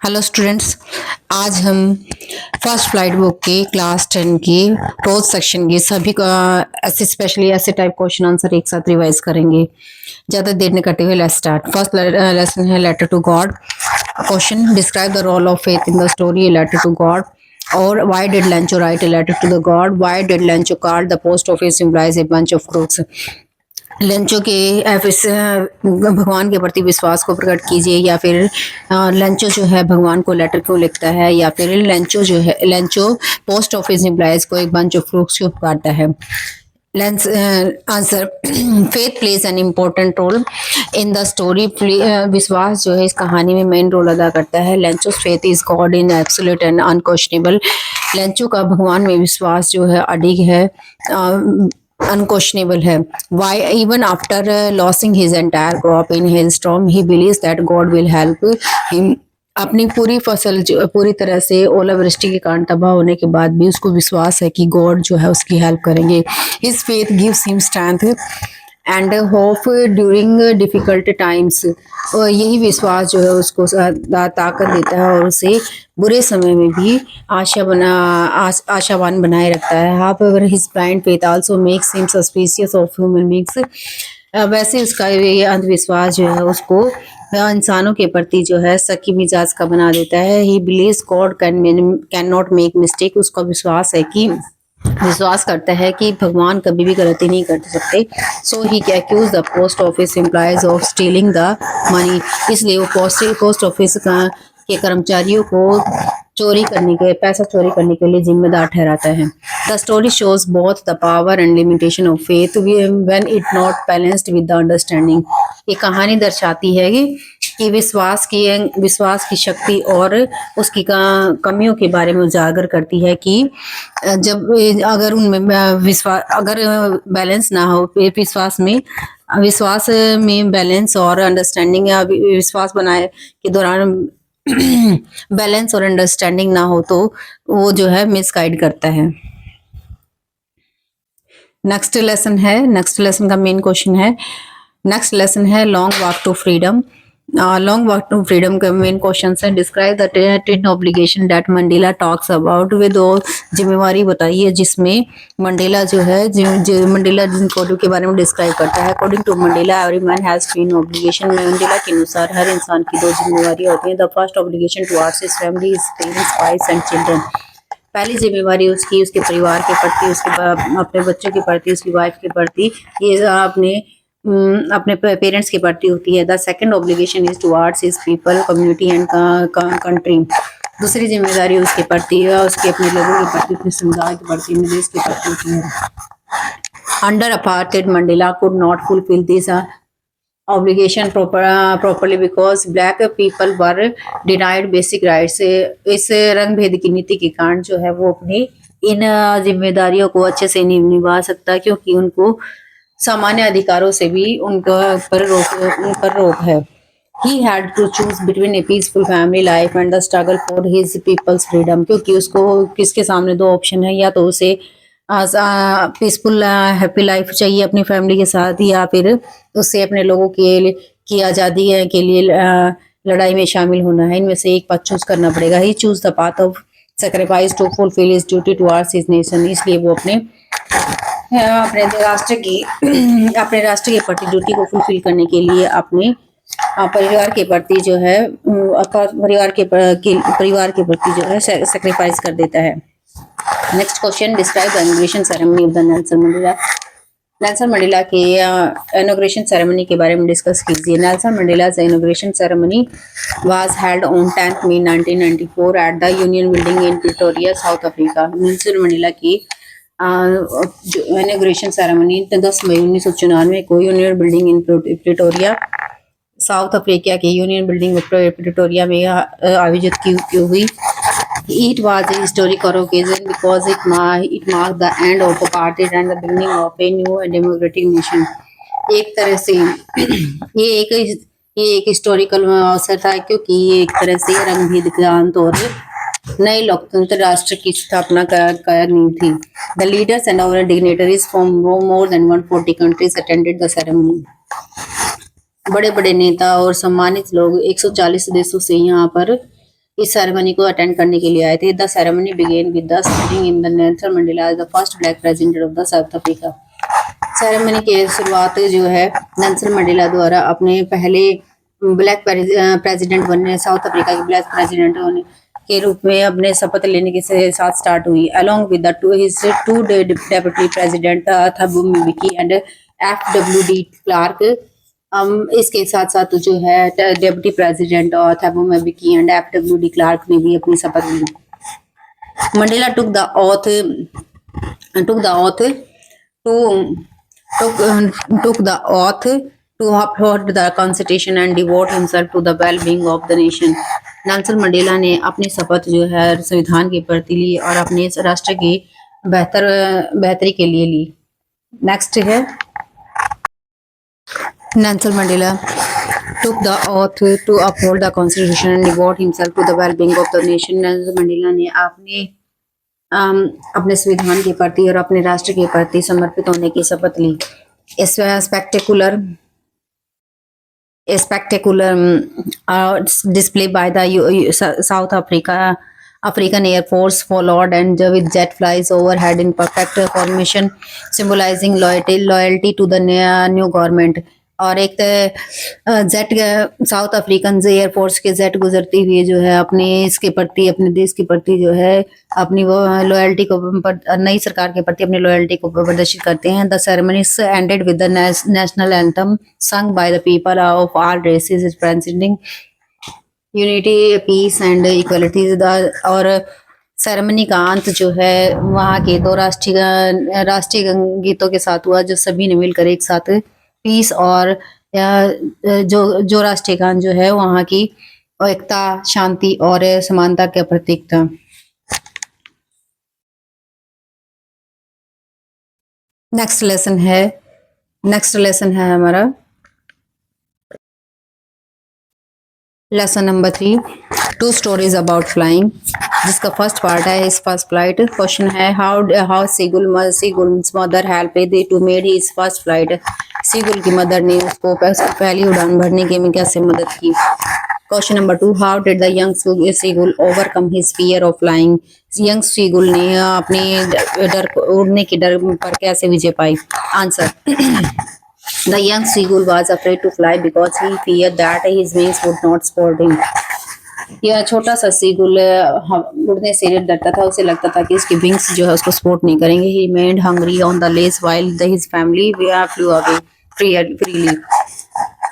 Hello students. आज हम first flight book के क्लास 10 के रोज सेक्शन के सभी ऐसे स्पेशली ऐसे टाइप क्वेश्चन आंसर एक साथ रिवाइज करेंगे। ज़्यादा देर नहीं करते हुए लेट्स स्टार्ट। फर्स्ट लेसन है letter to God. Question, describe the role of faith in the story a letter to God. और why did Lencho write a letter to the god? Why did Lencho call the post office implies a bunch of crooks? Lencho के भगवान के प्रति विश्वास को प्रकट कीजिए, या फिर लेंचो जो है भगवान को लेटर क्यों लिखता है, या फिर लेंचो पोस्ट ऑफिस एम्प्लॉयज को एक बंच ऑफ फ्रूट्स क्यों पुकारता है। लेंस answer, faith plays an important role in the story. विश्वास जो है इस कहानी में मेन रोल अदा करता है। Lencho faith is God in absolute and unquestionable. Lencho का भगवान में विश्वास जो है अडिग है, unquestionable है। Why even after losing his entire crop in hailstorm he believes that God will help him। अपनी पूरी फसल जो पूरी तरह से ओलावृष्टि के कारण तबाह होने के बाद भी उसको विश्वास है कि गॉड जो है उसकी हेल्प करेंगे। His faith gives him strength and hope during difficult times. और यही विश्वास जो है उसको ताकत देता है और उसे बुरे समय में भी आशावान बनाए रखता है। However his blind faith also makes him suspicious of human beings. वैसे उसका ये अंधविश्वास जो है उसको इंसानों के प्रति जो है शकी मिजाज का बना देता है। He believes God can not make mistake. उसका विश्वास करता है कि भगवान कभी भी गलती नहीं कर सकते। So he accuse the post office employees of stealing the money. इसलिए वो पोस्ट ऑफिस के कर्मचारियों को पैसा चोरी करने के लिए जिम्मेदार ठहराता है। The story shows both the power and limitation of faith when it not balanced with the understanding. ये कहानी दर्शाती है कि विश्वास की शक्ति और उसकी कमियों के बारे में उजागर करती है कि जब अगर उनमें बैलेंस ना हो, विश्वास में बैलेंस और अंडरस्टैंडिंग या विश्वास बनाए के दौरान बैलेंस और अंडरस्टैंडिंग ना हो तो वो जो है मिसगाइड करता है। नेक्स्ट लेसन का मेन क्वेश्चन है। नेक्स्ट लेसन है long walk to freedom. Long walk to freedom का मेन क्वेश्चन है, describe the 10 obligation that Mandela talks about. वे दो जिम्मेवारी बताइए जिसमें मंडेला जो है मंडेला जिन कोड के बारे में डिस्क्राइब करता है। According to Mandela every man has 10 obligation. मंडेला के अनुसार हर इंसान की 2 जिम्मेवारी होती हैं। The first obligation towards his family, his parents, wife and children. पहली जिम्मेवारी उसके परिवार के प्रति, उसके अपने बच्चों के प्रति, उसकी वाइफ के प्रति, ये अपने पेरेंट्स के प्रति होती है। The second obligation is towards his people, community and country. दूसरी जिम्मेदारी उसके प्रति है, उसके अपने लोगों के प्रति, अपने समुदाय के प्रति, देश के प्रति होती है। Under apartheid Mandela could not fulfil this obligation properly because black people were denied basic rights. इस रंग भेद की नीति के कारण जो है वो अपनी इन जिम्मेदारियों को अच्छे से नहीं निभा सकता, क्योंकि उनको सामान्य अधिकारों से भी उन पर रोक है। He had to choose between a peaceful family life and the struggle for his people's freedom। क्योंकि उसको किसके सामने 2 ऑप्शन है, या तो उसे पीसफुल हैप्पी लाइफ चाहिए अपनी फैमिली के साथ, या फिर उसे अपने लोगों की आज़ादी के लिए लड़ाई में शामिल होना है। इनमें से एक पथ चूज करना पड़ेगा। He choose the path of sacrifice to fulfil his duty towards his nation. इसलिए वो अपने राष्ट्र के प्रति ड्यूटी को फुलफिल करने के लिए अपने परिवार के प्रति जो है परिवार के प्रति जो है सेक्रीफाइस कर देता है। Next question, describe the inauguration ceremony of the Nelson Mandela. Nelson Mandela के इनॉग्रेशन सेरेमनी के बारे में डिस्कस कीजिए। Nelson Mandela's inauguration ceremony was held on 10th May 1994 at the Union Building in Pretoria, south Africa. Nelson Mandela की inauguration ceremony 10 मई 1994 को union building in Pretoria, south Africa के union building Pretoria में आयोजित की हुई। It was a historical occasion because it marked the end of apartheid and the beginning of a new and democratic nation। एक तरह से ये एक हिस्टोरिकल अवसर था, क्योंकि ये एक तरह से रंगभेद के अंत और नए लोकतंत्र राष्ट्र की स्थापना करनी थी। The leaders and other dignitaries from more than 140 countries attended the ceremony. बड़े बड़े नेता और सम्मानित लोग 140 देशों से यहाँ पर इस सेरेमनी को अटेंड करने के लिए आए थे। The ceremony began with the swearing in the Nelson Mandela as the first black president of the South Africa. Ceremony की शुरुआत जो है नेल्सन मंडेला द्वारा अपने पहले ब्लैक प्रेसिडेंट बनने, साउथ अफ्रीका के ब्लैक प्रेसिडेंट होने के रूप में अपने शपथ लेने के साथ स्टार्ट हुई। Along with the two deputy president Thabo Mbeki and FWD Clark. इसके साथ साथ जो है डेप्यूटी प्रेसिडेंट और Thabo Mbeki and FWD Clark ने भी अपनी शपथ ली। Mandela took the oath to uphold the constitution and devote himself to the well-being of the nation। Nelson Mandela ने अपनी शपथ जो है संविधान के प्रति ली और अपने राष्ट्र की बेहतरी के लिए ली। नेक्स्ट है Nelson Mandela took the oath to uphold the constitution and devote himself to the well-being of the nation। Nelson Mandela ने अपने संविधान के प्रति और अपने राष्ट्र के प्रति समर्पित होने की शपथ ली। spectacular display by the South African Air Force followed and with jet flies overhead in perfect formation, symbolizing loyalty to the new government। और एक jet south African air force के जेट गुजरती हुई जो है अपने इसके प्रति, अपने देश के प्रति जो है अपनी वो लॉयल्टी को, नई सरकार के प्रति अपनी लॉयल्टी को प्रदर्शित करते हैं। The ceremony ended with the national anthem sung by the people of all races representing unity, peace and equality. और सेरेमनी का अंत जो है वहाँ के दो राष्ट्रीय गीतों के साथ हुआ जो सभी ने मिलकर एक साथ पीस और जो राष्ट्रीय गान जो है वहाँ की एकता, शांति और समानता का प्रतीक था। नेक्स्ट लेसन है हमारा lesson number 3, 2 stories about flying, जिसका फर्स्ट पार्ट है हिज फर्स्ट फ्लाइट। क्वेश्चन है how seagull's mother helped to made his first flight. Seagull की मदर ने उसको पहली उड़ान भरने में कैसे मदद की। Question number 2, how did the young seagull overcome his fear of flying. Young seagull ने अपने उड़ने के डर पर कैसे विजय पाई। Answer, the young seagull was afraid to fly because he feared that his wings would not support him। यह छोटा सा सीगुल उड़ने से डरता था, उसे लगता था कि इसके विंग्स जो है उसको सपोर्ट नहीं करेंगे। He remained hungry on the leash while his family flew away freely।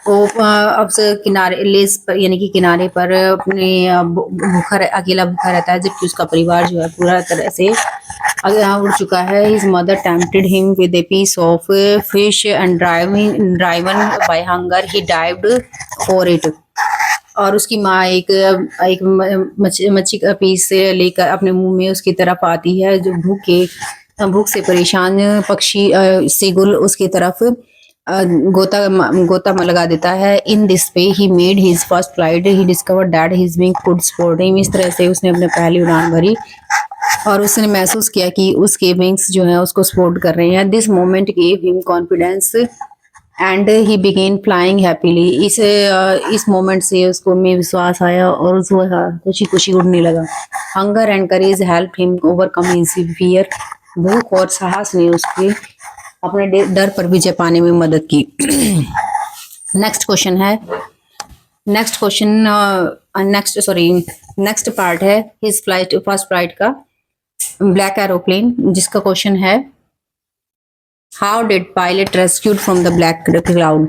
वो अब से किनारे लेस पर यानी कि किनारे पर अपने अकेला भूखा रहता है, जबकि उसका परिवार जो है पूरा तरह से उड़ चुका है। His mother tempted him with a piece of fish and driven by hunger he dived for it। और उसकी माँ एक मच्छी का पीस लेकर अपने मुंह में उसकी तरफ आती है, जो भूख से परेशान पक्षी सीगुल उसकी तरफ गोता लगा देता है। In this way he made his first flight, he discovered that his wing could support him. इस तरह से उसने अपने पहली उड़ान भरी और उसने महसूस किया कि उसके विंग्स जो हैं उसको सपोर्ट कर रहे हैं। This moment gave him confidence and he begin flying happily. इस मोमेंट से उसको में विश्वास आया और उसको खुशी उड़ने लगा। Hunger and courage help him overcome his fear. भूख और साहस ने उसके अपने डर पर विजय पाने में मदद की। नेक्स्ट पार्ट है हिज फ्लाइट, फर्स्ट फ्लाइट का ब्लैक एरोप्लेन, जिसका क्वेश्चन है how did pilot rescued from the black cloud.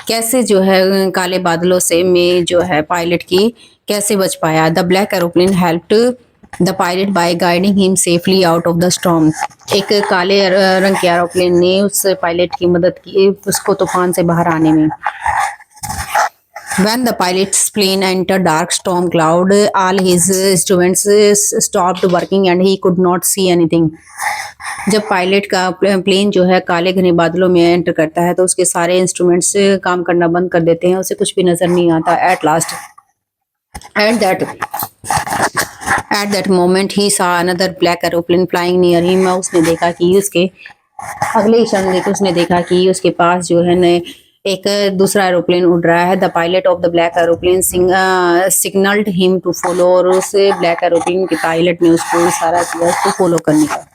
कैसे जो है काले बादलों से में जो है पायलट की कैसे बच पाया। The black aeroplane helped the pilot by guiding him safely out of the storm. एक काले रंग के एरोप्लेन ने उस पायलट की मदद की उसको तूफान से बाहर आने में। When the pilot's plane entered dark storm cloud, all his instruments stopped working and he could not see anything। जब पायलट का प्लेन जो है काले घने बादलों में एंटर करता है तो उसके सारे इंस्ट्रूमेंट्स काम करना बंद कर देते हैं, उसे कुछ भी नजर नहीं आता। At that moment he saw another black aeroplane flying near him। उसने देखा कि उसके अगले क्षण उसने देखा कि उसके पास जो है एक दूसरा एरोप्लेन उड़ रहा है। The pilot of the black aeroplane signalled him to follow, और उस ब्लैक एरोप्लेन के पायलट ने उसको इशारा किया उसको फॉलो करने का।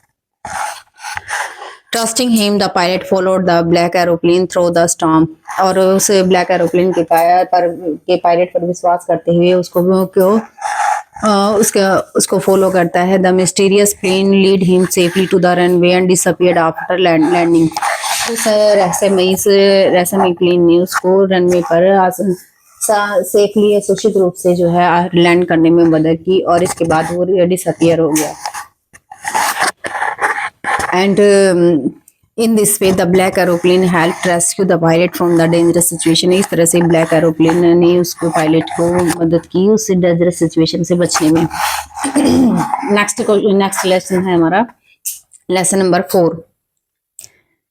Trusting him the pilot followed the black aeroplane through the storm, और उस ब्लैक एरोप्लेन के पायलट पर विश्वास करते हुए उसको फॉलो करता है। The mysterious plane lead him safely to the runway and disappeared after landing, उस रहस्यमयी प्लेन ने उसको रनवे पर सेफली सुरक्षित रूप से जो है लैंड करने में मदद की, और इसके बाद वो डिसअपीयर हो गया। And in this way the black aeroplane help rescue the pilot from the dangerous situation, इस तरह से ब्लैक एरोप्लेन ने उसको पायलट को मदद की उस डेंजरस सिचुएशन से बचने में। नेक्स्ट लेसन है हमारा लेसन नंबर 4।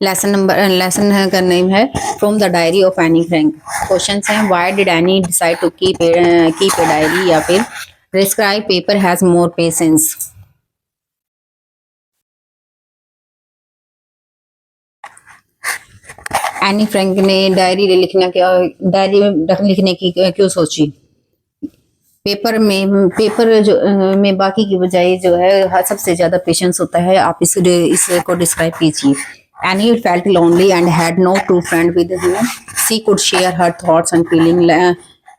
लेसन का नेम है from the diary of Anne Frank. Question हैं why did Anne decide to keep a diary, या फिर describe paper has more patience. Anne Frank ने डायरी लिखने की क्यों सोची। पेपर में बाकी की बजाय जो है सबसे ज्यादा पेशेंस होता है। आप इसको डिस्क्राइब कीजिए। Annie felt lonely and had no true friend with whom she could share her thoughts and feelings.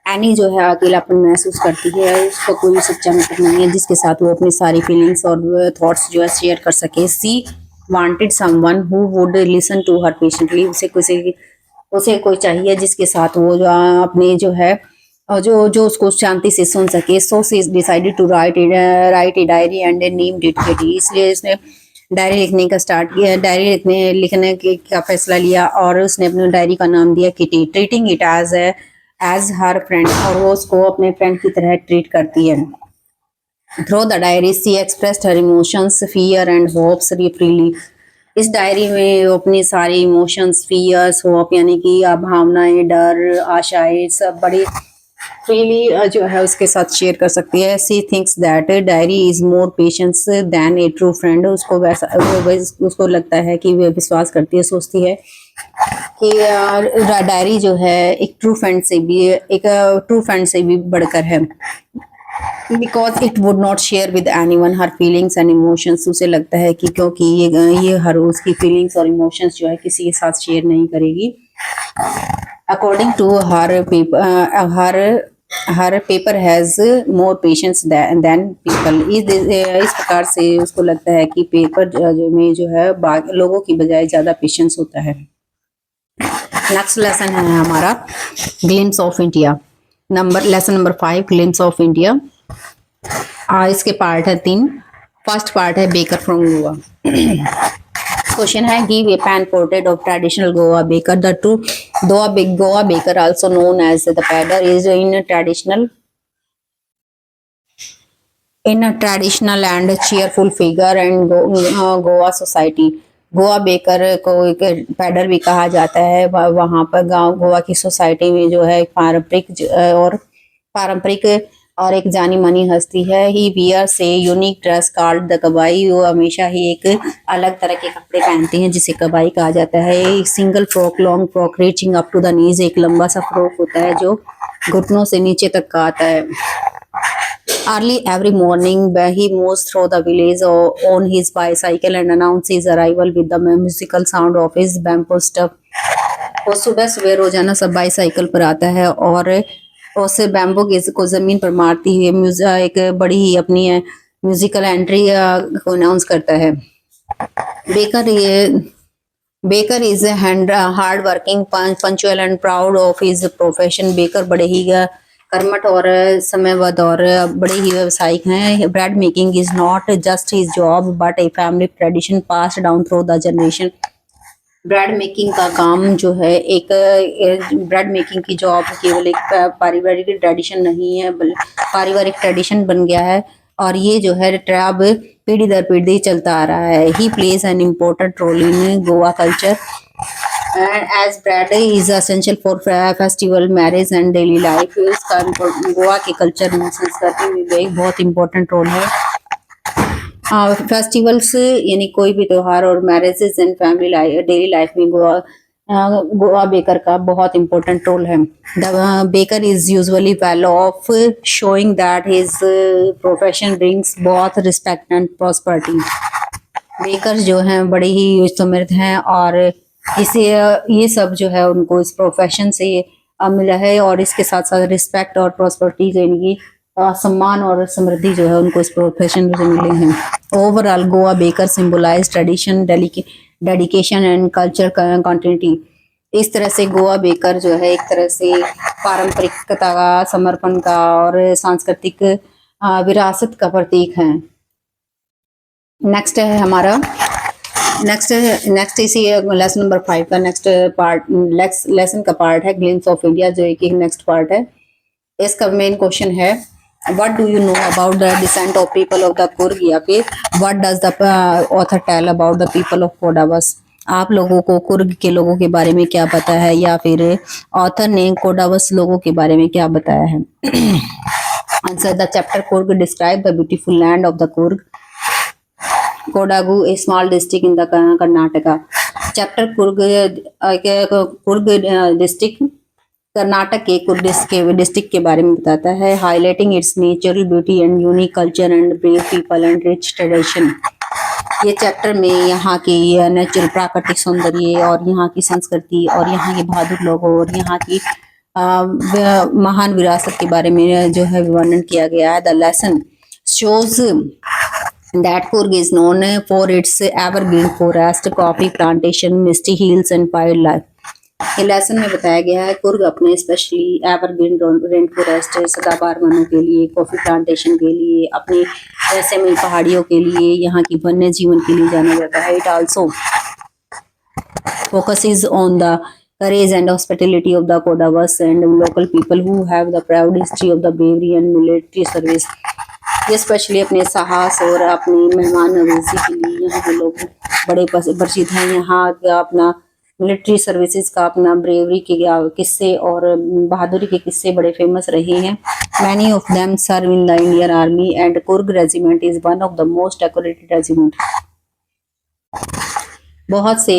Any जो है अकेलापन महसूस करती है, उसको कोई सच्चा मित्र नहीं है जिसके साथ वो अपनी सारी फीलिंग्स और थॉट्स जो है शेयर कर सके। She wanted someone who would listen to her patiently, उसे कोई चाहिए जिसके साथ वो जो अपनी जो है जो उसको शांति से सुन सके। So she decided to write a diary and named it Kitty, इसलिए उसने डायरी लिखने का स्टार्ट किया। डायरी लिखने का फैसला लिया और उसने अपनी डायरी का नाम दिया Kitty, treating it as her friend, और वो उसको अपने फ्रेंड की तरह ट्रीट करती है। Through the diary she expressed her emotions, fear and hopes freely. इस डायरी में वो अपनी सारी इमोशंस, फियर्स, होप यानी कि भावनाएं, डर, आशाएं सब बड़ी फ्रीली जो है उसके साथ शेयर कर सकती है। She thinks that diary is more patience than a true friend, उसको लगता है कि वे विश्वास करती है, सोचती है कि डायरी जो है एक ट्रू फ्रेंड से भी बढ़कर है। Because it would not share with anyone her feelings and emotions, उसे लगता है कि क्योंकि ये हर उसकी फीलिंग्स और इमोशंस जो है किसी के साथ शेयर नहीं करेगी। According to her paper has more patience than people, इस प्रकार से उसको लगता है कि पेपर में जो है लोगों की बजाय ज्यादा पेशेंस होता है। नेक्स्ट लेसन है हमारा glimpse of India, lesson number 5 glimpse of India. इसके पार्ट है 3। फर्स्ट पार्ट है बेकर फ्रॉम गोवा। क्वेश्चन है give a pen portrait of traditional Goa baker. The two Goa baker also known as the pader is in traditional and cheerful figure and Goa society. Goa baker को एक पैडर भी कहा जाता है। वहां पर गोवा की सोसाइटी में जो है पारंपरिक और एक जानी मानी हस्ती है। He wears a unique dress called the kabai, वो हमेशा ही एक अलग तरह के कपड़े पहनते हैं जिसे कबाई कहा जाता है। एक single frock, long frock reaching up to the knees, एक लंबा सा फ्रॉक होता है जो घुटनों से नीचे तक का आता है। Early every morning, he moves through the village on his bicycle and announces his arrival with the musical sound of his bamboo stuff. वो सुबह सुबह रोजाना सब बाईसाइकिल पर आता है और उस बैम्बो को जमीन पर मारती हुए एक बड़ी ही अपनी म्यूजिकल एंट्री को अनाउंस करता है। Baker is hard working, punctual and proud of his profession. Baker बड़े ही कर्मठ और समयबद्ध और बड़े ही व्यावसायिक हैं। Bread making is not just his job but a family tradition passed down through the generation. Bread making का काम जो है ब्रेड मेकिंग की जॉब केवल एक पारिवारिक ट्रेडिशन नहीं है, पारिवारिक ट्रेडिशन बन गया है और ये जो है अब पीढ़ी दर पीढ़ी चलता आ रहा है। He plays an important role in Goa culture as bread is essential for festival, marriage and daily life. इसका गोवा के कल्चर में, संस्कृति में एक बहुत इम्पोर्टेंट रोल है। फेस्टिवल्स यानी कोई भी त्योहार और marriages and family daily life में गोवा गोवा बेकर का बहुत इंपॉर्टेंट रोल है। The baker is usually well of, showing that his profession brings both respect and prosperity. Baker जो हैं बड़े ही समृद्ध हैं और इसे ये सब जो है उनको इस प्रोफेशन से मिला है, और इसके साथ साथ रिस्पेक्ट और प्रॉस्पेरिटी यानी कि सम्मान और समृद्धि जो है उनको इस प्रोफेशन से मिले हैं। Overall Goa baker symbolise tradition, dedication and culture continuity. इस तरह से गोवा बेकर जो है एक तरह से पारंपरिकता का, समर्पण का और सांस्कृतिक विरासत का प्रतीक है। नेक्स्ट है हमारा नेक्स्ट इसी लेसन नंबर 5 का नेक्स्ट पार्ट, लेसन का पार्ट है ग्लिम्स ऑफ इंडिया, जो एक नेक्स्ट पार्ट है। इसका मेन क्वेश्चन है what do you know about the descent of people of the Coorg, या फिर what does the author tell about the people of Kodavas. आप लोगों को कुर्ग के लोगों के बारे में क्या पता है, या फिर ऑथर ने कोडावस लोगों के बारे में क्या बताया है। Answer, the chapter Coorg describe the beautiful land of the Coorg Kodagu, A small district in the Karnataka. Chapter Coorg district Karnataka के कुर्ग डिस्ट्रिक्ट के बारे में बताता है। Highlighting it's natural beauty and unique culture and brave people and rich tradition. ये चैप्टर में यहाँ की नेचुरल प्राकृतिक सौंदर्य और यहाँ की संस्कृति और यहाँ के बहादुर लोगों और यहाँ की महान विरासत के बारे में जो है वर्णन किया गया है। The lesson shows that Coorg is known for its evergreen forest, coffee plantation, misty hills and wildlife. ये लेसन में बताया गया है कुर्ग अपने स्पेशली एवरग्रीन रेन फॉरेस्ट, सदाबहार वनों के लिए, कॉफी प्लांटेशन के लिए, अपनी रहस्यमयी पहाड़ियों के लिए, यहाँ की वन्य जीवन के लिए जाना जाता है। It also focuses on the courage and hospitality of the Kodavas and local people who have the proud history of the bravery and military service. ये स्पेशली अपने साहस और अपनी मेहमान नवाजी के लिए यहाँ के लोग बड़े प्रसिद्ध हैं। यहाँ का अपना मिलिट्री सर्विसेज का, अपना ब्रेवरी के किस्से और बहादुरी के किस्से बड़े फेमस रहे हैं। Many of them serve in the Indian army and Coorg regiment is one of the most decorated regiment. बहुत से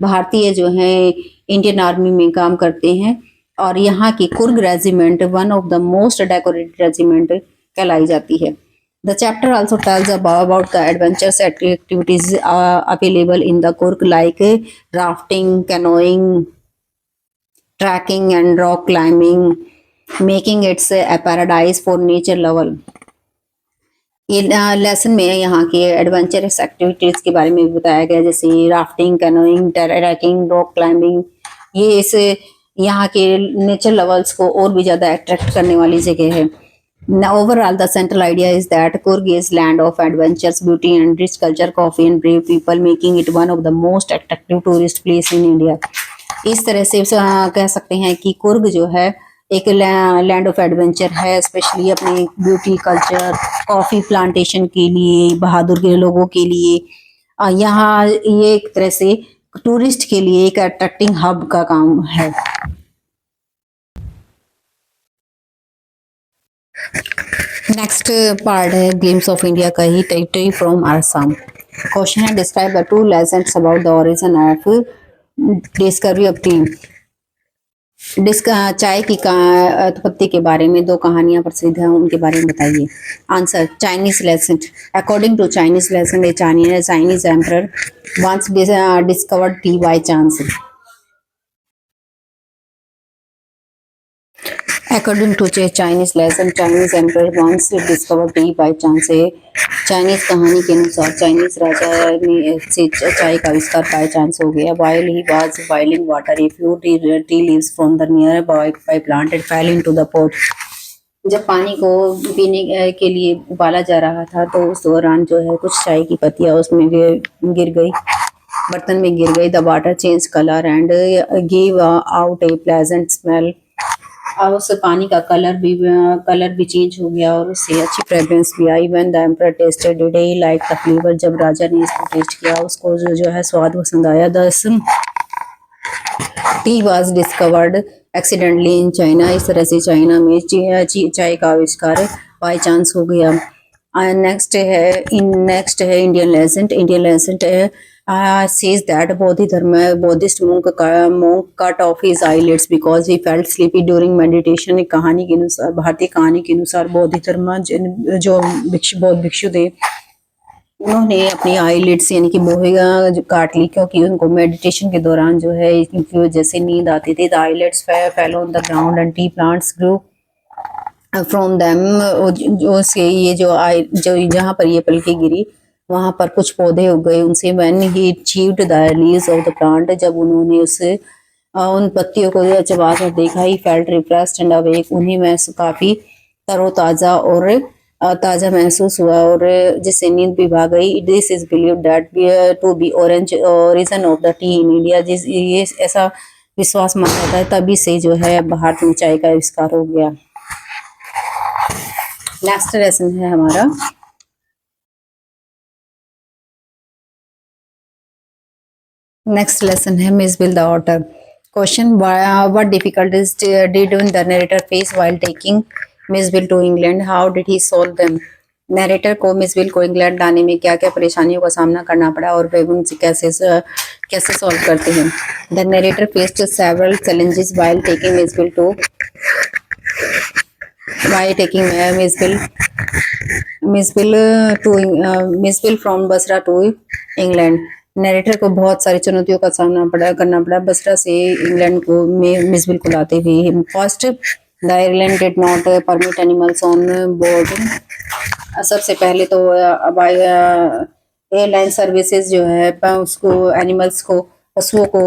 भारतीय जो हैं इंडियन आर्मी में काम करते हैं और यहाँ की Coorg regiment one of the most decorated regiment कहलाई जाती है। The chapter also tells about the adventures activities available in the Coorg like rafting, canoeing, trekking and rock climbing, making it a paradise for nature lover. ये lesson में यहाँ के adventurous activities के बारे में बताया गया, जैसे rafting, canoeing, trekking, rock climbing. ये इस यहाँ के नेचर लवर्स को और भी ज़्यादा अट्रैक्ट करने वाली जगह है। Now, overall, the central idea is that Coorg is land of adventures, beauty and rich culture, coffee and brave people, making it one of the most attractive tourist place in India. इस तरह से कह सकते हैं कि कुर्ग जो है एक लैंड ऑफ एडवेंचर है, स्पेशली अपने ब्यूटी, कल्चर, कॉफी प्लांटेशन के लिए, बहादुर के लोगों के लिए। यहाँ ये एक तरह से टूरिस्ट के लिए एक अट्रैक्टिंग हब का काम है। नेक्स्ट पार्ट है ग्लिम्स ऑफ इंडिया का ही, टेरिटरी फ्रॉम आसाम। क्वेश्चन है describe the two legends about the origin of discovery of T. चाय की उत्पत्ति के बारे में दो कहानियां प्रसिद्ध हैं, उनके बारे में बताइए। Answer, Chinese legend. According to Chinese legend, a Chinese emperor once discovered tea by chance. According to Chinese legend, Chinese emperor once discovered tea by chance. Chinese कहानी के अनुसार चाइनीज राजा ने से चाय का आविष्कार बाय चांस हो गया। While he was boiling water, a few tea leaves from the nearby plant fell into the pot. जब पानी को पीने के लिए उबाला जा रहा था तो उस दौरान जो है कुछ चाय की पत्तियां उसमें गिर गई, बर्तन में गिर गई। The water change colour and give out A pleasant smell. और उस पानी का कलर भी चेंज हो गया और उससे अच्छी फ्रेग्रेंस भी आई। When the emperor tasted it, he like the flavour. जब राजा ने इसको टेस्ट किया उसको जो है स्वाद पसंद आया। दस tea was discovered accidentally in China. इस तरह से चाइना में चाय का आविष्कार बाय चांस हो गया। नेक्स्ट है इंडियन लेजेंड। इंडियन लेजेंड है says that Buddhist monk cut off his eyelids because he felt sleepy during meditation। एक कहानी के अनुसार, भारतीय कहानी के अनुसार बौद्ध धर्म जो बौद्ध भिक्षु थे, उन्होंने अपनी आईलिड्स यानी कि भौहें जो काट ली, क्योंकि उनको मेडिटेशन के दौरान जो है इनकी वजह से नींद आती थी। The eyelids fell on the ground and T plants grow from them. जो से ये जो जहाँ पर ये पलके गिरी वहां पर कुछ पौधे उग गए उनसे। When he achieved the leaves of the plant, जब उन्होंने उसे उन पत्तियों को चबा कर देखा, he felt refreshed and awake, उन्हें महसूस काफी तरोताजा और ताजा महसूस हुआ और जिससे नींद भी भाग गई। This is believe that to be orange origin of the tea in India. जिस ये ऐसा विश्वास माना जाता है तभी से जो है भारत में चाय का आविष्कार हो गया। नेक्स्ट लेसन है हमारा नेक्स्ट लेसन है Mijbil the otter. Question, what difficulties did the narrator face while taking Mijbil to England, how did he solve them. Narrator को मिसबिल को इंग्लैंड लाने में क्या क्या परेशानियों का सामना करना पड़ा और वे उनसे कैसे सॉल्व करते हैं। The narrator faced several challenges while taking Mijbil to Mijbil from Basra to England. Narrator को बहुत सारी चुनौतियों का सामना करना पड़ा बसरा से इंग्लैंड को मिसबिल को लाते हुए। First, the airline did not permit animals on board. सबसे पहले तो एयरलाइन सर्विसेज जो है उसको एनिमल्स को पशुओं को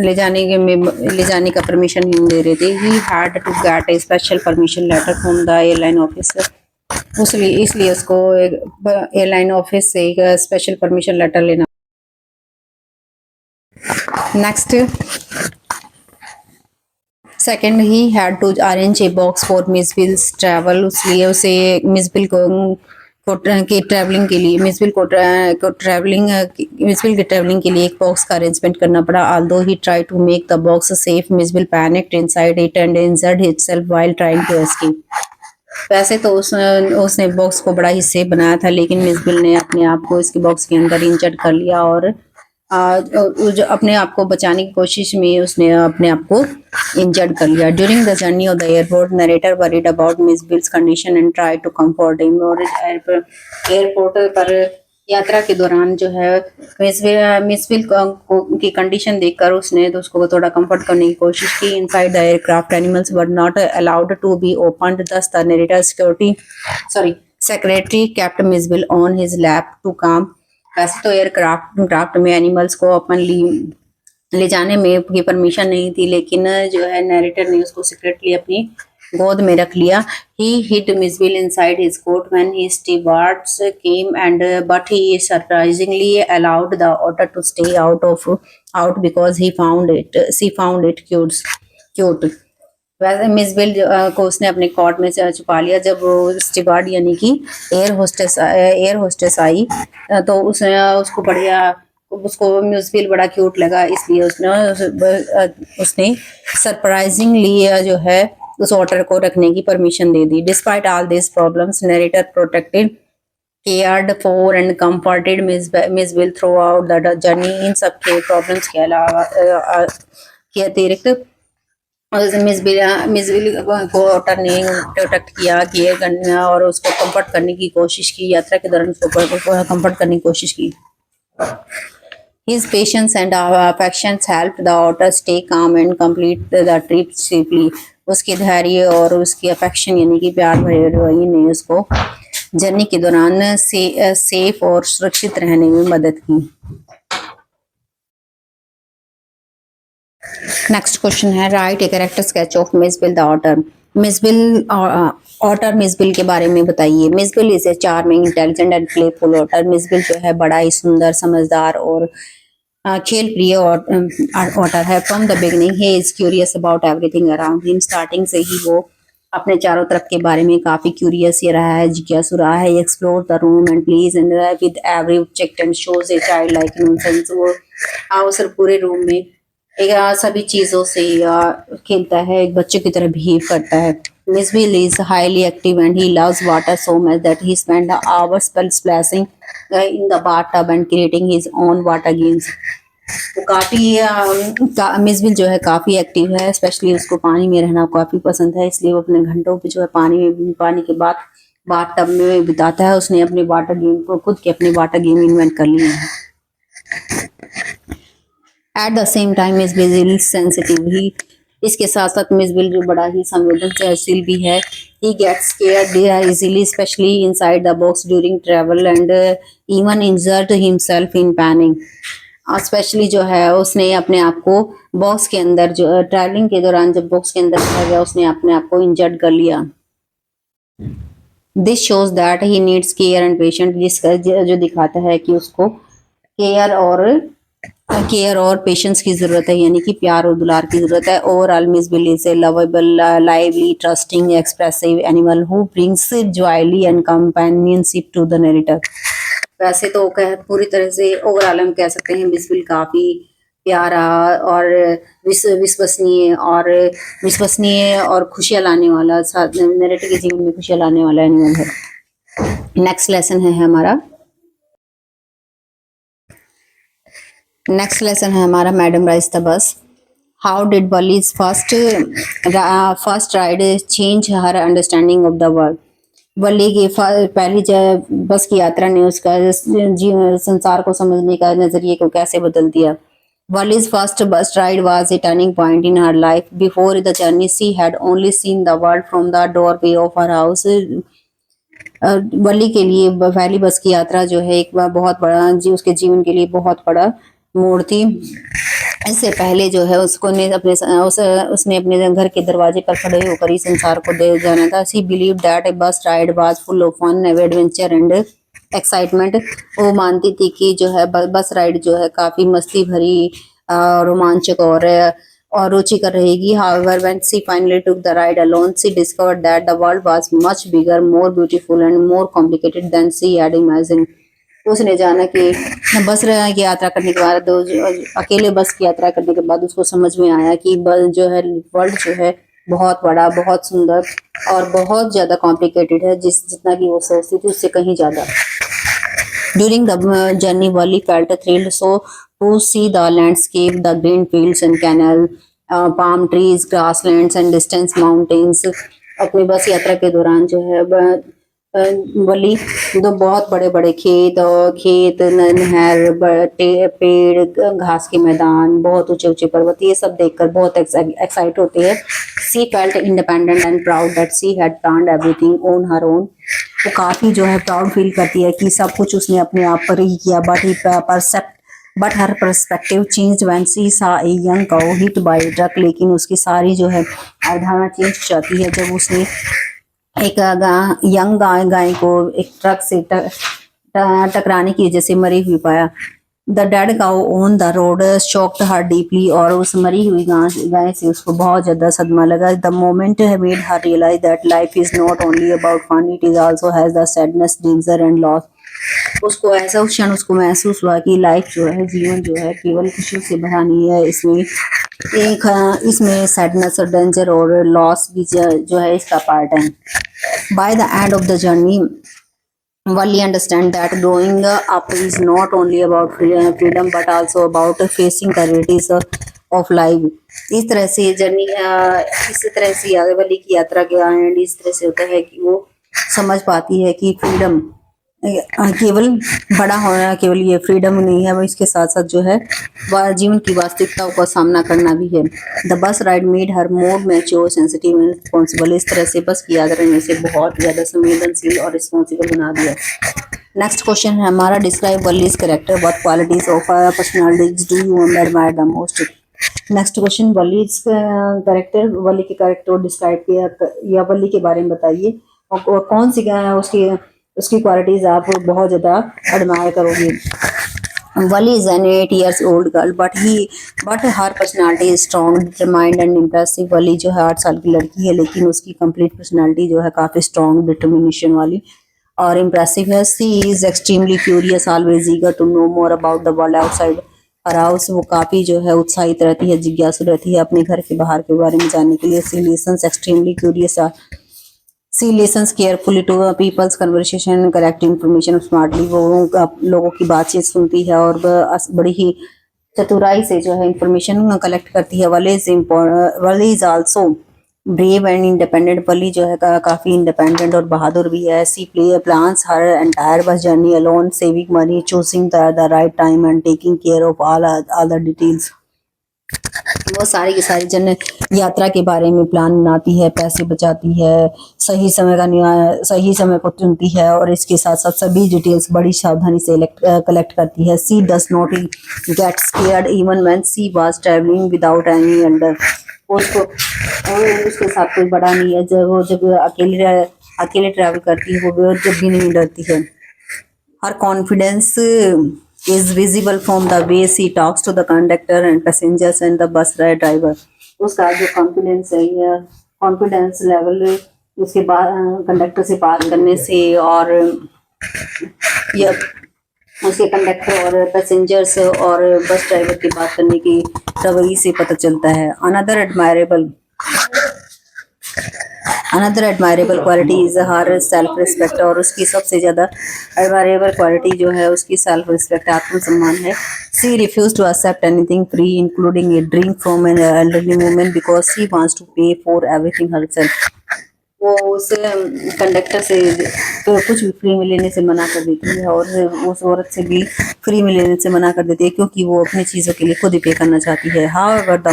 ले जाने का परमिशन नहीं दे रहे थे। He had to get a special permission letter from the airline officer. इसलिए उसको एयरलाइन ऑफिस से एक स्पेशल परमिशन लेटर लेना। Next, second, he had to arrange a box for Mijbil's travel. इसलिए उसे मिसबिल के ट्रैवलिंग के लिए एक बॉक्स का अरेंजमेंट करना पड़ा। Although he try to make the box safe, Mijbil panicked inside it and injured himself while trying to escape. वैसे तो उसने बॉक्स को बड़ा ही सेफ बनाया था, लेकिन मिसबिल ने अपने आप को इसके बॉक्स के अंदर इंजर्ड कर लिया और जो अपने आप को बचाने की कोशिश में उसने अपने आप को इंजर्ड कर लिया। During the journey of the airport, narrator worried about Mijbil's condition and try to comfort him. और एयरपोर्ट पर यात्रा के दौरान जो है मिसबिल की कंडीशन देखकर उसने तो उसको थोड़ा कंफर्ट करने की कोशिश की। Inside the aircraft animals were not allowed to be opened, thus the narrator secretly kept Mijbil on his lap to calm. वैसे तो एयरक्राफ्ट में एनिमल्स को अपन ले जाने में की परमिशन नहीं थी, लेकिन जो है नरेटर ने उसको सीक्रेटली अपनी गोद में रख लिया। He hid Misville inside his coat when his stewards came but he surprisingly allowed the otter to stay out because she found it cute। वैसे मिसबिल को उसने अपने कॉट में से छुपा लिया। जब वो स्टीवार्ड यानी कि एयर होस्टेस आई तो उसको मिसबिल बड़ा क्यूट लगा, इसलिए उसने सरप्राइजिंगली जो है उस ऑटर को रखने की परमिशन दे दी। Despite all this problems, narrator protected, cared for and comforted Mijbil throughout the journey. इन सब के प्रॉब्लम्स के अलावा के अतिरिक्त मिसबिल को ऑटर ने प्रोटेक्ट किया, केयर करना और उसको कंफर्ट करने की कोशिश की। यात्रा के दौरान उसको कंफर्ट करने की कोशिश की। His patience and affections helped the otter stay calm and complete the trip safely। उसके धैर्य और उसकी अफेक्शन यानी कि प्यार भरे रवैये ने उसको जर्नी के दौरान सेफ और सुरक्षित रहने में मदद की। नेक्स्ट क्वेश्चन है, write a character sketch of Mijbil the otter. Mijbil के बारे में बताइए। Mijbil is a charming, intelligent and playful otter. Mijbil जो है बड़ा ही सुंदर, समझदार और खेल प्रिय ऑटर है। From the beginning he is curious about everything around him. Starting से ही वो अपने चारों तरफ के बारे में काफी क्यूरियस ये रहा है, जिज्ञासु रहा है। Explore the room and place and with every object and shows a child like innocence. वो पूरे रूम में सभी चीजों से खेलता है, एक बच्चे की तरह बिहेव करता है। Misville is highly active and he loves water so much that he spends hours splashing in the bathtub and creating his own water games. वो काफी मिसबिल जो है काफी एक्टिव है, स्पेशली उसको पानी में रहना काफी पसंद है, इसलिए वो अपने घंटों पे जो है पानी के बाद बाथ टब में बिताता है। उसने अपने वाटर गेम को खुद के अपने वाटर गेम इन्वेंट कर लिए हैं। At the same time Mijbil sensitive ही, इसके साथ साथ मिसबिल जो बड़ा ही संवेदनशील भी है। He gets scared easily specially inside the box during travel and even injured himself in panic. Specially जो है उसने अपने आप को बॉक्स के अंदर जो ट्रैवलिंग के दौरान जब बॉक्स के अंदर चला गया उसने अपने आप को इंजर्ड कर लिया। This shows that he needs care and patient, जिसका जो दिखाता है कि उसको केयर और पेशेंस की जरूरत है, यानी कि प्यार और दुलार की जरूरत है। Overall Mijbil is a lovable, lively, trusting, expressive animal who brings joy and companionship to the narrator. वैसे तो पूरी तरह से ओवरऑल हम कह सकते हैं मिसबिल काफी प्यारा और विश्वसनीय और खुशियां लाने वाला, नरेटर के जीवन में खुशियां लाने वाला एनिमल है। नेक्स्ट लेसन है हमारा madam rides the bus. How did Valli's first ride change her understanding of the world. Valli की पहली बस की यात्रा ने उसका संसार को समझने का नजरिए को कैसे बदल दिया। Wally's first bus ride was a turning point in her life. Before the journey, she had only seen the world from the doorway of her house. वली के लिए पहली बस की यात्रा जो है एक बहुत बड़ा उसके जीवन के लिए बहुत बड़ा मोड़ थी। इससे पहले जो है उसने अपने घर के दरवाजे पर खड़े होकर ही संसार को दे जाना था। She believed that a bus ride was full of fun, adventure and excitement. वो मानती थी कि जो है बस राइड जो है काफी मस्ती भरी, रोमांचक और रुचिकर रहेगी। However, when she finally took the ride alone, she discovered that the world was much bigger, more beautiful and more complicated than she had imagined. उसने जाना कि बस की यात्रा करने के बाद, अकेले बस की यात्रा करने के बाद उसको समझ में आया कि जो है वर्ल्ड जो है बहुत बड़ा, बहुत सुंदर और बहुत ज्यादा कॉम्प्लिकेटेड है, जितना कि वो सोचती थी उससे कहीं ज्यादा। During the journey, Wally felt thrilled so to see the landscape, the green fields and canal, palm trees, grasslands and distant mountains. अपनी बस यात्रा के दौरान जो है वली तो बहुत बड़े बड़े खेत, नहर, पेड़, घास के मैदान, बहुत ऊंचे ऊंचे पर्वत, ये सब देखकर बहुत एक्साइट होते हैं। She felt independent and proud that she had planned everything on her own. वो काफी जो है प्राउड फील करती है कि सब कुछ उसने अपने आप पर ही किया। But her perspective changed when she saw a young cow hit by a truck. लेकिन उसकी सारी जो है अवधारणा चेंज हो जाती है जब उसने एक यंग गाय को एक ट्रक से टकराने की वजह से मरी हुई पाया। The dead cow on the road shocked her deeply, और उस मरी हुई गाय से उसको बहुत ज्यादा सदमा लगा। The moment made her realise that life is not only about fun, it is also has the sadness, danger and loss. उसको ऐसा उस क्षण उसको महसूस हुआ कि लाइफ जो है, जीवन जो है केवल खुशियों से भरा नहीं है, इसमें सैडनेस और डेंजर और लॉस भी जो है इसका पार्ट है। By the end of the journey Wally understand that growing up is not only about freedom but also about facing the realities of life. इस तरह से जर्नी इस तरह से वली की यात्रा के एंड इस तरह से होता है कि वो समझ पाती है कि फ्रीडम केवल बड़ा होना केवल ये फ्रीडम नहीं है, वो इसके साथ साथ जो है जीवन की वास्तविकताओं का सामना करना भी है। The bus ride made her more mature, sensitive and responsible. इस तरह से बस की यात्रा ने उसे बहुत ज्यादा संवेदनशील और रिस्पॉन्सिबल बना दिया। नेक्स्ट क्वेश्चन है हमारा, describe Valli's character, what qualities of personalities do you admire the most. Next question, Valli's character, Valli के कैरेक्टर को डिस्क्राइब किया या वली के बारे में बताइए और कौन सी उसकी क्वालिटीज आप बहुत ज्यादा एडमायर करोगे। Wally is an 8 years old girl, but her personality is strong, determined and impressive. Wally जो है 8 साल की लड़की है, लेकिन उसकी complete personality जो है काफी strong, determination वाली और impressive है। She is extremely curious, always eager to know more about the world outside. अराउस, वो काफी जो है उत्साहित रहती है, जिज्ञासु रहती है अपने घर के बाहर के बारे में जानने के लिए। She listens extremely curious, she listens carefully to people's conversation, correct information smartly, वो लोगों की बातचीत सुनती है और बड़ी ही चतुराई से जो है इंफॉर्मेशन कलेक्ट करती है। Valli is also brave and independent, Valli जो है काफी इंडिपेंडेंट और बहादुर भी है। She plans her entire bus journey alone, saving money, choosing the right time and taking care of all the details. वो सारी की सारी जन यात्रा के बारे में प्लान बनाती है, पैसे बचाती है, सही समय को चुनती है और इसके साथ साथ सभी डिटेल्स बड़ी सावधानी से कलेक्ट करती है। She does not get scared even when she was travelling without any elder, उसको उसके साथ कोई बड़ा नहीं है, जब वो जब अकेले ट्रैवल करती है वो जब भी नहीं डरती है। हर confidence is visible from the way she talks to the conductor and passengers and the bus driver। उसका जो कॉन्फिडेंस है या कॉन्फिडेंस लेवल उसके बाद कंडक्टर से बात करने से और या उसके कंडक्टर और पैसेंजर्स और बस ड्राइवर की बात करने की रवैये से पता चलता है। Another admirable quality is her self respect, और उसकी सबसे ज्यादा एडमायरेबल क्वालिटी जो है उसकी सेल्फ रिस्पेक्ट, आत्मसम्मान है। She refuse to accept anything free including a drink from an elderly woman because she wants to pay for everything herself. वो उस कंडक्टर से तो कुछ भी फ्री में लेने से मना कर देती है और उस औरत से भी फ्री में लेने से मना कर देती है क्योंकि वो अपनी चीज़ों के लिए खुद ही पे करना चाहती है। However the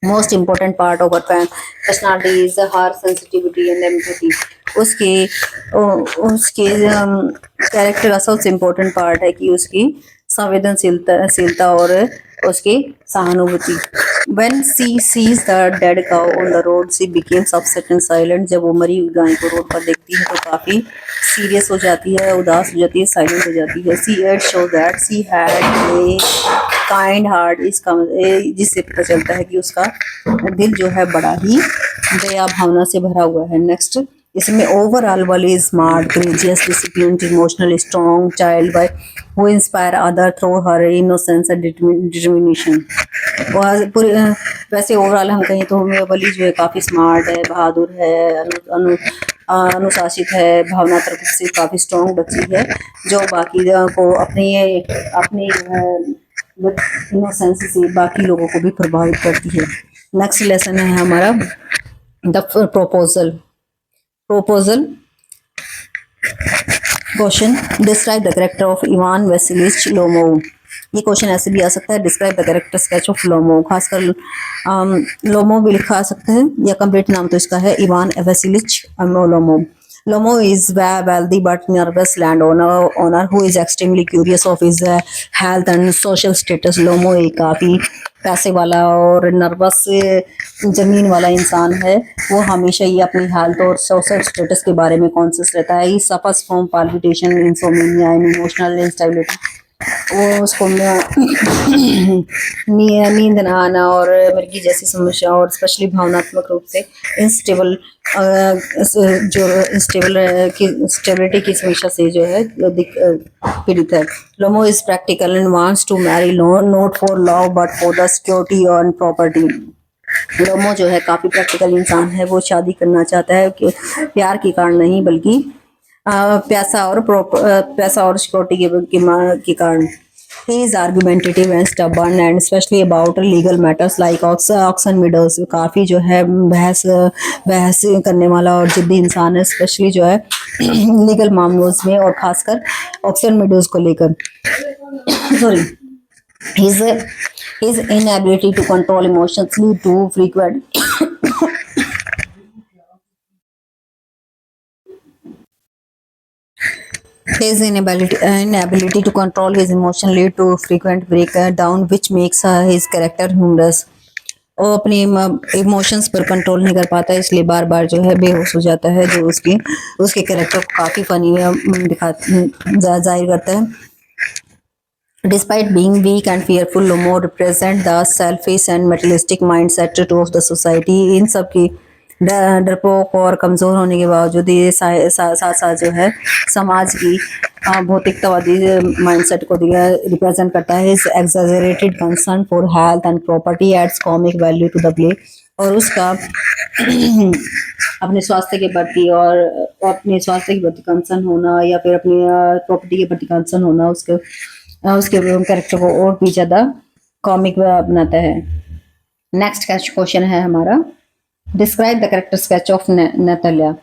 most important part of her personality is her sensitivity and empathy. उसके कैरेक्टर का सबसे इम्पोर्टेंट पार्ट है कि उसकी संवेदनशीलता और उसकी सहानुभूति। When she sees the dead cow on the road, she becomes upset and silent। जब वो मरी हुई गाय को रोड पर देखती है तो काफी सीरियस हो जाती है, उदास हो जाती है, साइलेंट हो जाती है। She had shown that she had a kind heart, जिससे पता चलता है कि उसका दिल जो है बड़ा ही दया भावना से भरा हुआ है। नेक्स्ट इसमें ओवरऑल वाली smart, courageous, disciplined, emotional strong child by who inspire other through her innocence and determination. वैसे ओवरऑल हम कहें तो वली जो है काफ़ी स्मार्ट है, बहादुर है, अनुशासित है, भावनात्मक रूप से काफ़ी स्ट्रॉन्ग बच्ची है जो बाकी को अपनी इनोसेंस से बाकी लोगों को भी प्रभावित करती है। नेक्स्ट लेसन है हमारा the proposal question, describe the character of Ivan Vassilevitch Lomov. ये क्वेश्चन ऐसे भी आ सकता है, describe the character sketch of Lomov. खासकर लोमोव भी लिखा आ सकता है या कंप्लीट नाम तो इसका है Ivan Vassilevitch Lomov. Lomo is a wealthy but nervous landowner who is extremely curious of his health and social status। Lomo एक काफ़ी पैसे वाला और नर्वस जमीन वाला इंसान है। वो हमेशा ही अपनी हेल्थ और सोशल स्टेटस के बारे में कॉन्शियस रहता है। ही suffers from palpitation, insomnia and emotional instability. वो उसको नींद ना आना और मिर्गी जैसी समस्या और स्पेशली भावनात्मक रूप से इंस्टेबल स्टेबिलिटी की समस्या से जो है पीड़ित है। Lomov is practical and wants to marry not for love but for the security और प्रॉपर्टी। लोमो जो है काफ़ी प्रैक्टिकल इंसान है, वो शादी करना चाहता है कि प्यार के कारण नहीं बल्कि पैसा और सिक्योरिटी के कारण। He is argumentative and stubborn and especially about legal matters like auction widows। काफ़ी जो है बहस करने वाला और जिद्दी इंसान है, स्पेशली जो है लीगल मामलों में और खासकर ऑक्शन विडोज को लेकर। Sorry, his inability to control emotions lead to frequent His inability to control his emotion lead to frequent breakdown, which makes his character humorous। वो अपने इमोशंस पर कंट्रोल नहीं कर पाता, इसलिए बार बार जो है बेहोश हो जाता है, जो उसके कैरेक्टर को काफ़ी फनी जाहिर करता है। Despite being weak and fearful, Lomo represent the selfish and materialistic mindset of the society। इन सब की डरपोक और कमज़ोर होने के बावजूद ये साथ साथ जो है समाज की भौतिकतावादी माइंडसेट को रिप्रेजेंट करता है। His exaggerated concern for health and property adds comic value to the play. और उसका अपने स्वास्थ्य के प्रति और अपने स्वास्थ्य के प्रति कंसर्न होना या फिर अपनी प्रॉपर्टी के प्रति कंसर्न होना उसके कैरेक्टर को और भी ज्यादा कॉमिक बनाता है। नेक्स्ट क्वेश्चन है हमारा, describe the character sketch of Natalya.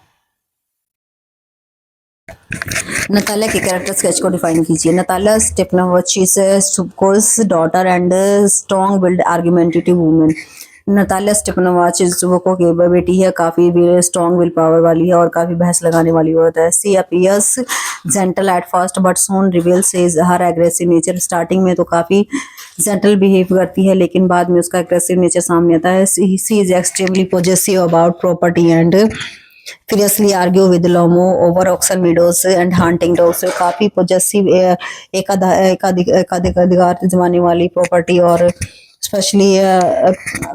Natalya के कैरेक्टर स्केच को डिफाइन कीजिए। Natalya Stepanovich is Chubukov's daughter and strong build argumentative woman. Natalya Stepanovich Chubukov की बेटी है, काफी स्ट्रॉन्ग विल पावर वाली है और काफी बहस लगाने वाली औरत है। She appears gentle at first but soon reveals her aggressive nature. Starting में तो काफी जेंटल बिहेव करती है लेकिन बाद में उसका एग्रेसिव नेचर सामने आता है। She is extremely possessive about property and fiercely argue with Lomo over Oxen Meadows and hunting dogs। काफी पॉजेसिव एकाधिकार जमाने वाली प्रॉपर्टी और स्पेशली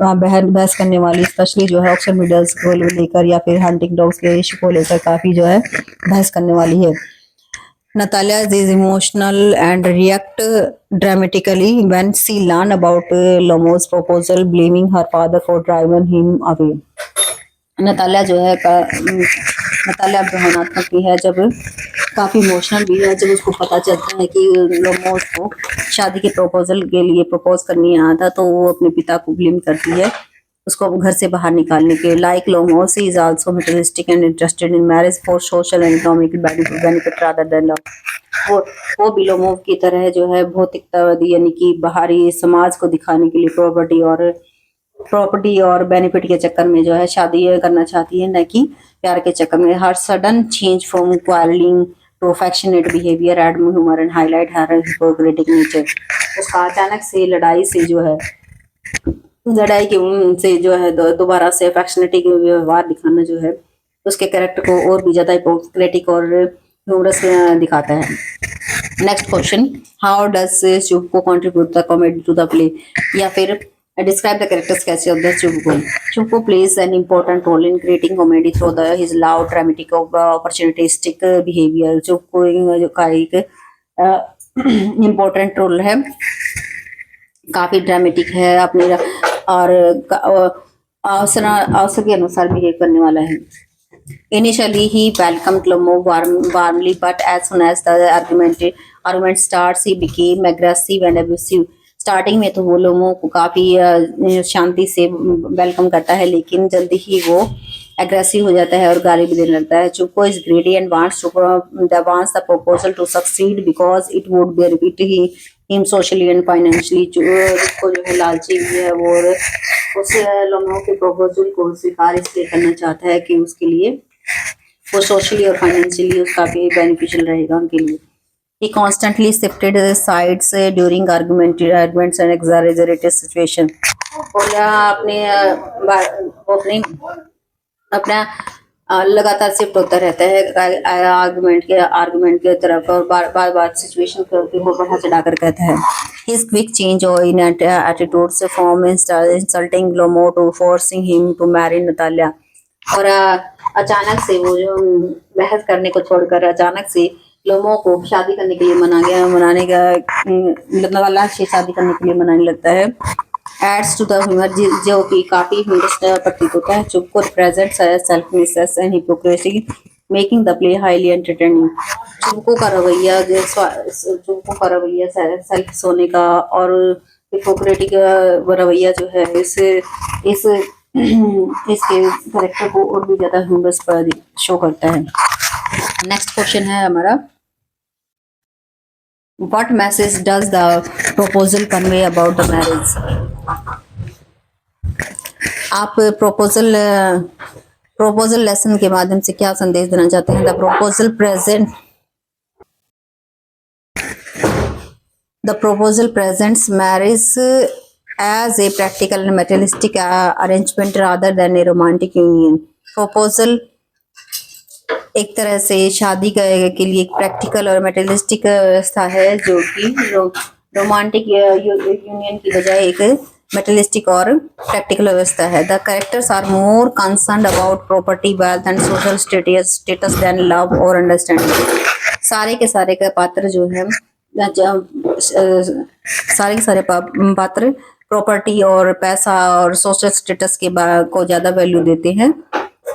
बहस करने वाली, स्पेशली जो है ऑक्सन मीडोज को लेकर या फिर हंटिंग डॉग्स के इशू को लेकर काफी जो है बहस करने वाली है। Natalia is emotional and react dramatically when she learn about Lomo's proposal, blaming her father for driving him away। Natalia जो है नतालिया भावनात्मक भी है, जब काफी इमोशनल भी है जब उसको पता चलता है कि लोमो उसको शादी के प्रपोजल के लिए प्रपोज करने आया था, तो वो अपने पिता को ब्लेम करती है उसको घर से बाहर निकालने के। Like Lomov she is also materialistic and interested in marriage for social and economic benefit rather than love. वो भी लोमो की तरह जो है भौतिकतावादी यानी कि बाहरी समाज को दिखाने के लिए प्रॉपर्टी और बेनिफिट के चक्कर में जो है शादी करना चाहती है, न कि प्यार के चक्कर में। Her sudden change from quarrelling to affectionate behaviour add humour and highlight her hypocritic nature. उसका अचानक से लड़ाई से जो है दोबारा से अफेक्शनेटिक व्यवहार दिखाना जो है उसके कैरेक्टर को और भी ज्यादा हिपोक्रेटिक और ह्यूमरस दिखाता है। Next question, how does Chubukov contribute the comedy to the play. या फिर describe the character sketch of the Chupko। Chupko plays an important role in creating comedy through his loud, dramatic, opportunistic behavior। Chupko का एक important role है, काफी dramatic है अपने और अवसर के अनुसार बिहेव करने वाला है। Initially he welcomed Lomo warmly, but as soon as the argument starts, he became aggressive and abusive। Starting में तो वो लोगों को काफी शांति से वेलकम करता है लेकिन जल्दी ही वो एग्रेसिव हो जाता है और गाली भी देने लगता है। Chubukov is greedy and wants the proposal to succeed because it would benefit him socially and financially. Chubukov जो है लालची भी है वो उस लोगों के प्रपोजल को स्वीकार इसलिए करना चाहता है कि उसके लिए वो सोशली और फाइनेंशियली उसका भी बेनिफिशियल रहेगा उनके लिए। He constantly shifted sides during arguments and exaggerated situation। अपना लगातार शिफ्ट होता रहता है आर्गुमेंट के तरफ और बार सिचुएशन को बढ़ा चढ़ाकर कहता है। His quick change in attitudes from insulting Lomo to forcing him to marry Natalia। और अचानक से वो जो बहस करने को छोड़कर अचानक से लोमो को शादी करने के लिए नतालिया से शादी करने के लिए मनाने लगता है। एड्स टू द ह्यूमर जो कि काफी ह्यूमरस प्रतीत होता है। Chubukov represents selfishness and hypocrisy making the play highly entertaining. Chubukov का रवैया सेल्फ सोने का और हिपोक्रेटिक रवैया जो है इसके कैरेक्टर को और भी ज्यादा ह्यूमरस शो करता है। नेक्स्ट क्वेश्चन है हमारा, What message does the proposal convey about the marriage। आप proposal लेसन के माध्यम से क्या संदेश देना चाहते हैं। The proposal presents marriage as a practical and materialistic arrangement rather than a romantic union। Proposal एक तरह से शादी के लिए एक प्रैक्टिकल और मटेरियलिस्टिक व्यवस्था है जो कि रोमांटिक यूनियन की बजाय एक मटेरियलिस्टिक और प्रैक्टिकल व्यवस्था है। The characters are more concerned about property wealth and social status than love और अंडरस्टैंडिंग। सारे के सारे का पात्र जो है सारे के सारे पात्र प्रॉपर्टी और पैसा और सोशल स्टेटस के को ज्यादा वैल्यू देते हैं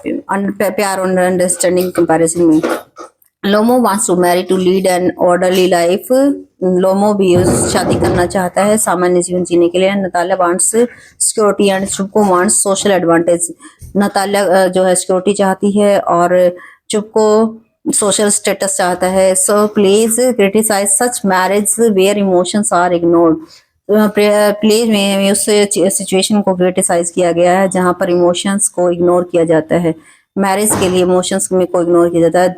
प्यार और अंडरस्टैंडिंग कंपैरिजन में। Lomov wants to marry to lead an orderly life. Lomov भी शादी करना चाहता है सामान्य जीवन जीने के लिए। Natalia wants security and चुपको wants social advantage. Natalia जो है सिक्योरिटी चाहती है और चुपको सोशल स्टेटस चाहता है। So please criticise such marriage where emotions are ignored. Plays में उस सिचुएशन को क्रिटिसाइज किया गया है जहां पर इमोशंस को इग्नोर किया जाता है। मैरिज के लिए इमोशंस में को इग्नोर किया जाता है।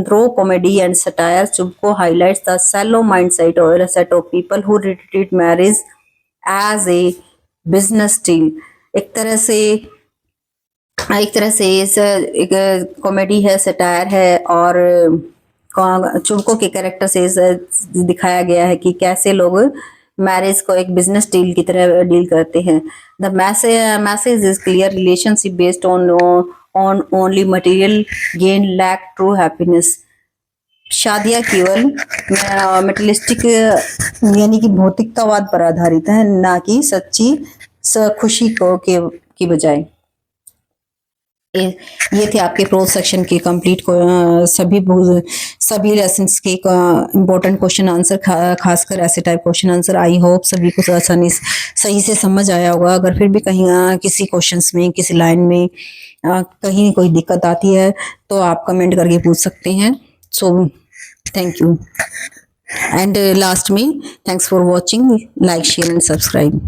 Through comedy and satire Chubukov highlights the shallow mindset और set of people who treat marriage as a business deal. एक तरह से इस एक कॉमेडी है, सटायर है और चुपको के कैरेक्टर से दिखाया गया है कि कैसे लोग मैरिज को एक बिजनेस डील की तरह डील करते हैं। The message is clear, relationship based on only material gain lack true happiness. शादियां केवल मटेरियलिस्टिक यानी कि भौतिकतावाद पर आधारित है, ना कि सच्ची खुशी को की बजाय। ये थे आपके प्रोज सेक्शन के कंप्लीट सभी लेसन्स के इम्पोर्टेंट क्वेश्चन आंसर, खासकर ऐसे type question answer. I hope सभी को आसानी सही से समझ आया होगा। अगर फिर भी कहीं किसी क्वेश्चंस में किसी लाइन में कहीं कोई दिक्कत आती है तो आप कमेंट करके पूछ सकते हैं। So thank you and last में thanks for watching, like share and subscribe.